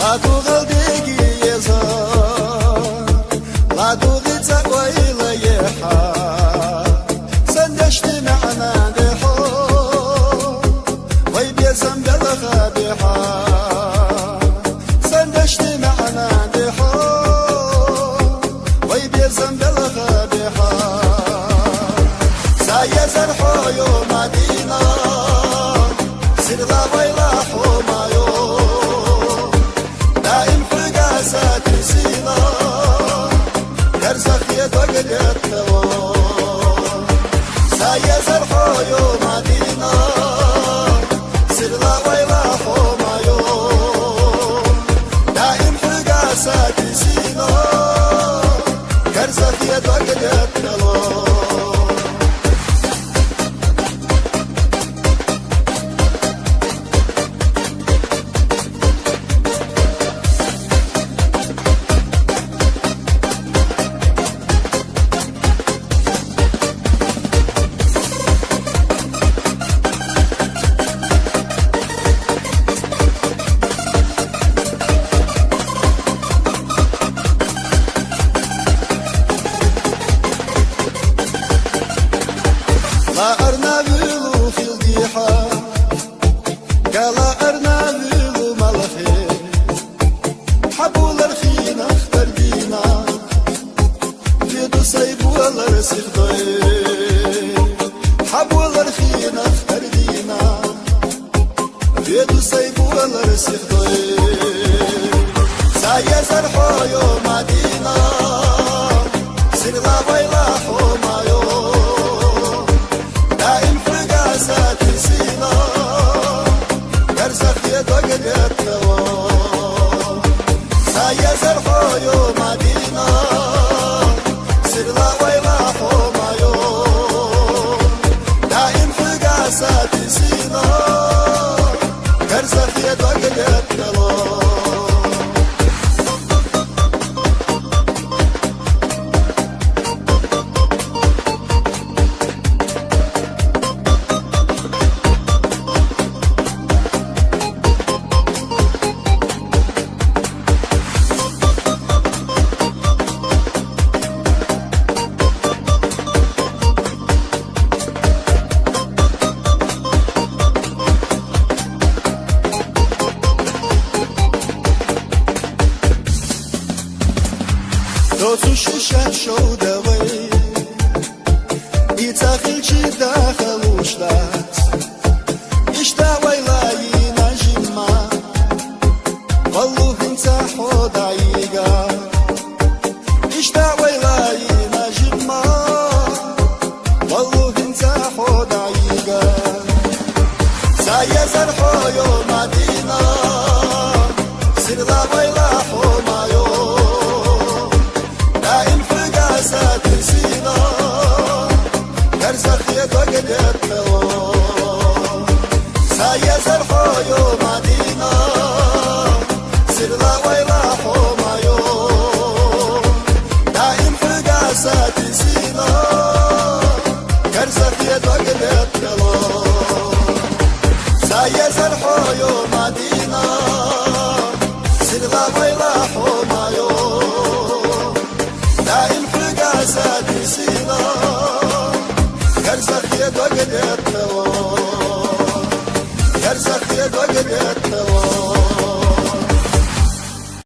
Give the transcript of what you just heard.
لا تغلدي يزار لا تغلدي ويلا يحا سندشت معنا دحو ويبيزم بلغا بحا سندشت معنا دحو ويبيزم بلغا بحا سايزر حيو مدينة سرلا ويلا حمايو دائم فرقاسات سينا يرزق يدق التوا سايزر حيو مدينة سرلا ويلا حمايو دائم فرقاسات سينا يرزق يدق التوا لا أرنبيلو في الضيحة قال أرنبيلو ملخي حبو الرخينا اختر دينا فيدو سيبو الرسيخ دوي حبو الرخينا اختر دينا فيدو سيبو الرسيخ دوي سايزر حيو مدينة سرلا ويلا حمايو دائم فرقاسات سينا يرزق يدق التوا سايزر حيو مدينة سرلا ويلا حمايو دائم فرقاسات سينا يرزق يدق التوا دوتو ششة شو دوي يتاخل شي داخل وشلات يشتا ويلاي نجمة والله انت حود عيقا يشتا ويلاي نجمة والله انت حود عيقا سايزر حيو مدينة سرلا ويلا حمايو فرقاسات سينا يرزق يدق التوا سايزر حيو مدينة سرلا ويلا حمايو دائم فرقاسات سينا يرزق يدق التوا سايزر حيو مدينة سرلا ويلا حمايو دائم فرقاسات سينا يرزق يدق التوا يرزق يدق التوا